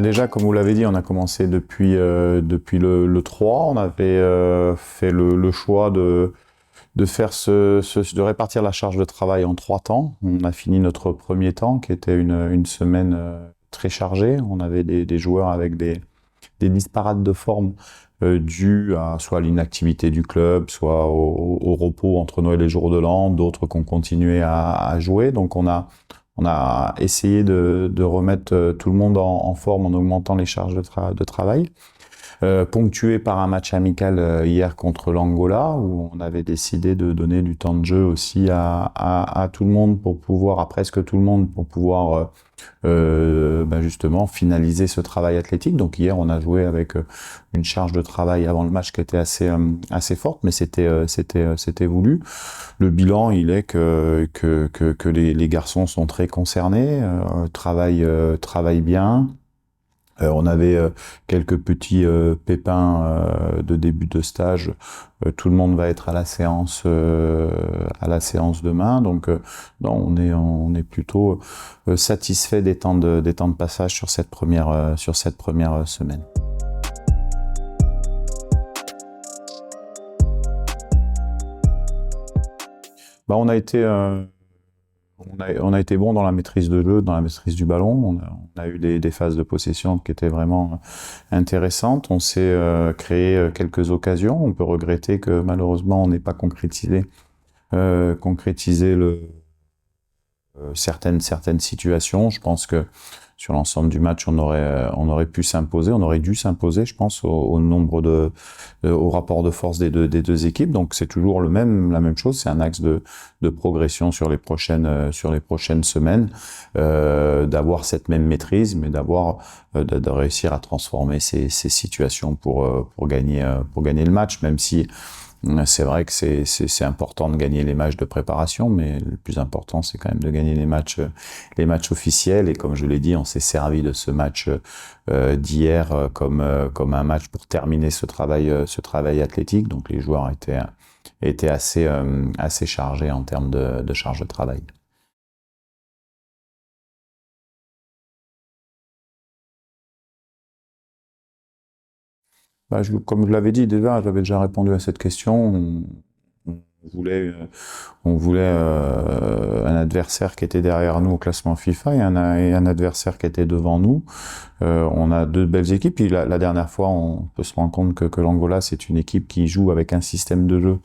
Déjà, comme vous l'avez dit, on a commencé depuis le 3. On avait fait le choix de faire de répartir la charge de travail en 3 temps. On a fini notre premier temps, qui était une semaine très chargée. On avait des joueurs avec des disparates de forme dus à soit l'inactivité du club, soit au repos entre Noël et les jours de l'an, d'autres qui ont continué à jouer. Donc on a essayé de remettre tout le monde en forme en augmentant les charges de travail. Ponctué par un match amical hier contre l'Angola, où on avait décidé de donner du temps de jeu aussi à tout le monde pour pouvoir, à presque tout le monde, pour pouvoir justement finaliser ce travail athlétique. Donc hier, on a joué avec une charge de travail avant le match qui était assez forte, mais c'était voulu. Le bilan, il est que les garçons sont très concernés, travaillent bien. On avait quelques petits pépins de début de stage. Tout le monde va être à la séance demain. Donc, non, on est plutôt satisfait des temps de passage sur cette première semaine. On a été bon dans la maîtrise de jeu, dans la maîtrise du ballon. On a eu des phases de possession qui étaient vraiment intéressantes. On s'est créé quelques occasions. On peut regretter que malheureusement on n'ait pas concrétisé certaines situations. Je pense que sur l'ensemble du match, on aurait pu s'imposer, on aurait dû s'imposer, je pense, au rapport de force des deux équipes. Donc c'est toujours la même chose. C'est un axe de progression sur les prochaines semaines, d'avoir cette même maîtrise, mais de réussir à transformer ces situations pour gagner le match, même si c'est vrai que c'est important de gagner les matchs de préparation, mais le plus important, c'est quand même de gagner les matchs officiels. Et comme je l'ai dit, on s'est servi de ce match d'hier comme un match pour terminer ce travail athlétique. Donc les joueurs étaient assez chargés en termes de charge de travail. Comme je l'avais dit déjà, j'avais déjà répondu à cette question. On voulait, un adversaire qui était derrière nous au classement FIFA et un adversaire qui était devant nous. On a deux belles équipes. Puis la dernière fois, on peut se rendre compte que l'Angola, c'est une équipe qui joue avec un système de jeu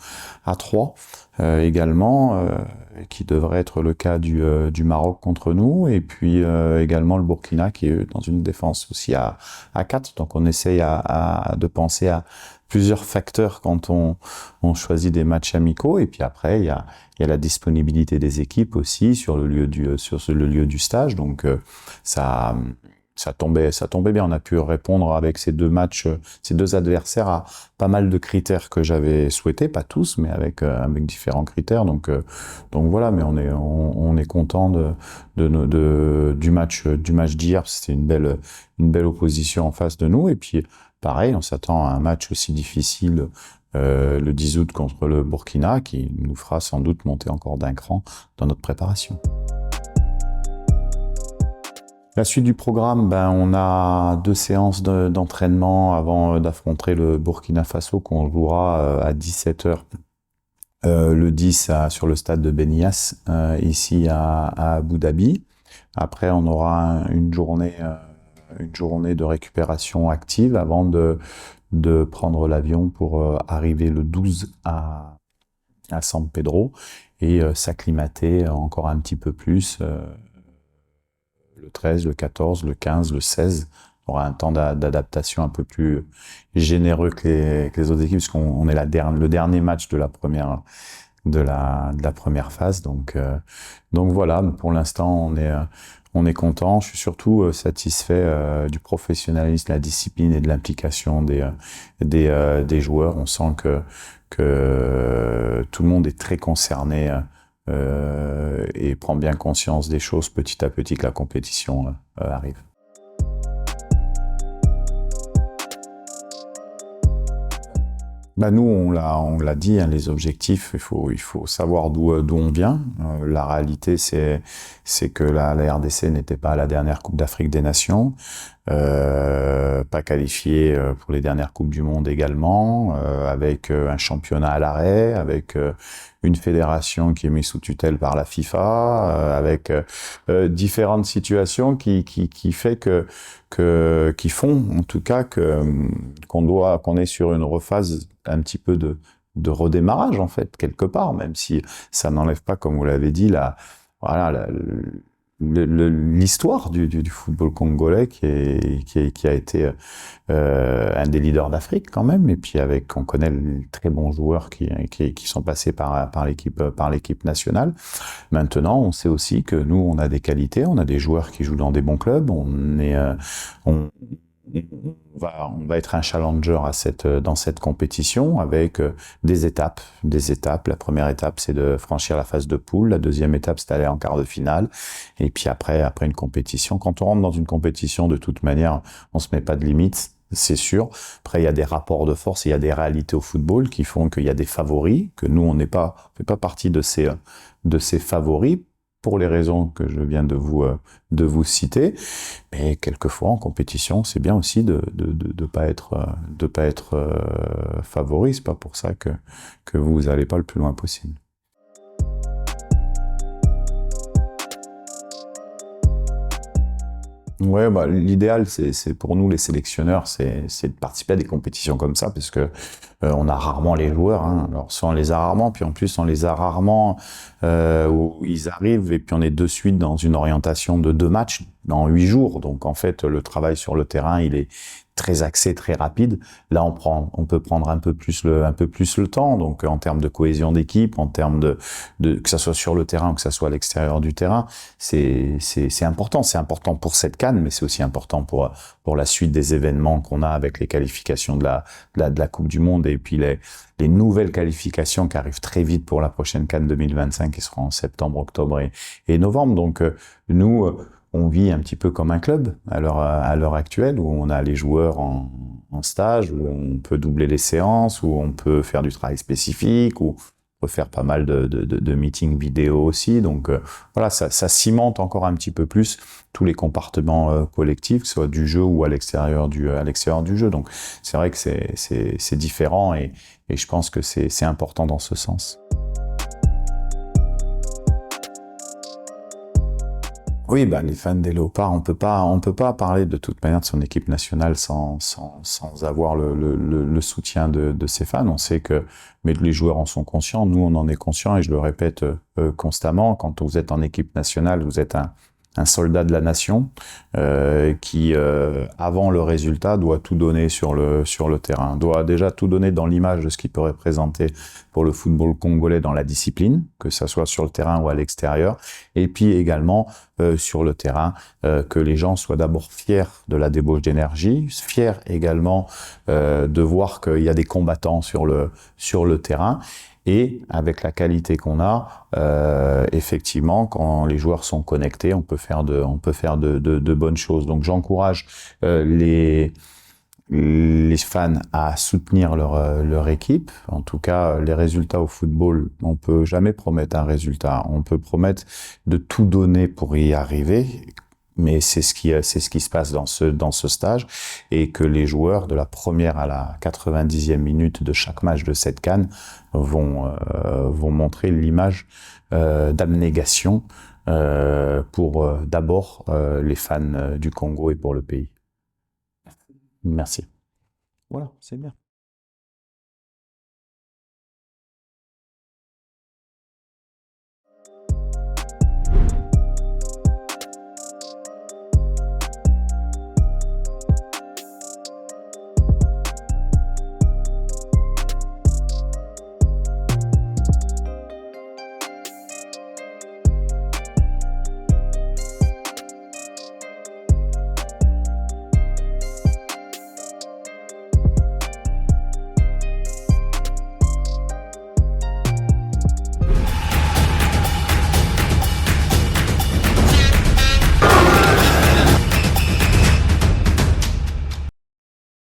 à 3 également, qui devrait être le cas du Maroc contre nous. Et puis également le Burkina qui est dans une défense aussi à 4. Donc on essaye de penser à plusieurs facteurs quand on choisit des matchs amicaux. Et puis après, il y a la disponibilité des équipes aussi sur le lieu du stage. Donc ça tombait bien. On a pu répondre avec ces deux matchs, ces deux adversaires à pas mal de critères que j'avais souhaités, pas tous, mais avec différents critères. Donc voilà. Mais on est content du match d'hier. C'était une belle opposition en face de nous. Et puis pareil, on s'attend à un match aussi difficile le 10 août contre le Burkina, qui nous fera sans doute monter encore d'un cran dans notre préparation. La suite du programme, on a 2 séances d'entraînement avant d'affronter le Burkina Faso qu'on jouera à 17h le 10 sur le stade de Benias, ici à Abu Dhabi. Après, on aura une journée de récupération active avant de prendre l'avion pour arriver le 12 à San Pedro et s'acclimater encore un petit peu plus le 13, le 14, le 15, le 16. On aura un temps d'adaptation un peu plus généreux que les autres équipes, puisqu'on est le dernier match de la première phase. Donc voilà, pour l'instant, on est content. Je suis surtout satisfait du professionnalisme, de la discipline et de l'implication des joueurs. On sent que tout le monde est très concerné et prend bien conscience des choses petit à petit que la compétition arrive. Nous, on l'a dit, hein, les objectifs, il faut savoir d'où on vient. La réalité, c'est que la RDC n'était pas à la dernière Coupe d'Afrique des Nations. pas qualifié pour les dernières Coupes du Monde également, avec un championnat à l'arrêt, avec une fédération qui est mise sous tutelle par la FIFA, avec différentes situations qui fait qui font en tout cas qu'on est sur une rephase un petit peu de redémarrage en fait quelque part, même si ça n'enlève pas, comme vous l'avez dit, l'histoire du football congolais qui a été un des leaders d'Afrique quand même, et puis on connaît les très bons joueurs qui sont passés par l'équipe nationale. Maintenant, on sait aussi que nous, on a des qualités, on a des joueurs qui jouent dans des bons clubs, on va être un challenger dans cette compétition avec des étapes. La première étape, c'est de franchir la phase de poule. La deuxième étape, c'est d'aller en quart de finale. Et puis après une compétition. Quand on rentre dans une compétition, de toute manière, on se met pas de limites. C'est sûr. Après, il y a des rapports de force, il y a des réalités au football qui font qu'il y a des favoris, que nous, on fait pas partie de ces favoris, pour les raisons que je viens de vous citer. Mais quelquefois, en compétition, c'est bien aussi de pas être favori. C'est pas pour ça que vous n'allez pas le plus loin possible. Ouais, l'idéal, c'est pour nous les sélectionneurs, c'est de participer à des compétitions comme ça, parce que on a rarement les joueurs. Hein. Alors soit on les a rarement, puis en plus on les a rarement où ils arrivent et puis on est de suite dans une orientation de 2 matchs dans 8 jours. Donc en fait, le travail sur le terrain, il est très axé, très rapide. Là, on peut prendre un peu plus le temps. Donc, en termes de cohésion d'équipe, en termes que ça soit sur le terrain ou que ça soit à l'extérieur du terrain, c'est important. C'est important pour cette CAN, mais c'est aussi important pour la suite des événements qu'on a avec les qualifications de la Coupe du Monde et puis les nouvelles qualifications qui arrivent très vite pour la prochaine CAN 2025 qui sera en septembre, octobre et novembre. Donc, nous, on vit un petit peu comme un club à l'heure actuelle, où on a les joueurs en stage, où on peut doubler les séances, où on peut faire du travail spécifique, où on peut faire pas mal de meetings vidéo aussi. Donc voilà, ça cimente encore un petit peu plus tous les comportements collectifs, que ce soit du jeu ou à l'extérieur du jeu. Donc c'est vrai que c'est différent et je pense que c'est important dans ce sens. Oui, les fans des Léopards, on peut pas parler de toute manière de son équipe nationale sans avoir le soutien de ses fans. On sait mais les joueurs en sont conscients, nous on en est conscients et je le répète constamment. Quand vous êtes en équipe nationale, vous êtes un soldat de la nation qui, avant le résultat, doit tout donner sur le terrain, doit déjà tout donner dans l'image de ce qu'il peut représenter pour le football congolais dans la discipline, que ça soit sur le terrain ou à l'extérieur, et puis également sur le terrain, que les gens soient d'abord fiers de la débauche d'énergie, fiers également de voir qu'il y a des combattants sur le terrain. Et avec la qualité qu'on a, effectivement, quand les joueurs sont connectés, on peut faire de bonnes choses. Donc j'encourage les fans à soutenir leur équipe. En tout cas, les résultats au football, on peut jamais promettre un résultat. On peut promettre de tout donner pour y arriver. Mais c'est ce qui se passe dans ce stage, et que les joueurs de la première à la 90e minute de chaque match de cette CAN vont montrer l'image d'abnégation pour d'abord les fans du Congo et pour le pays. Merci. Voilà, c'est bien.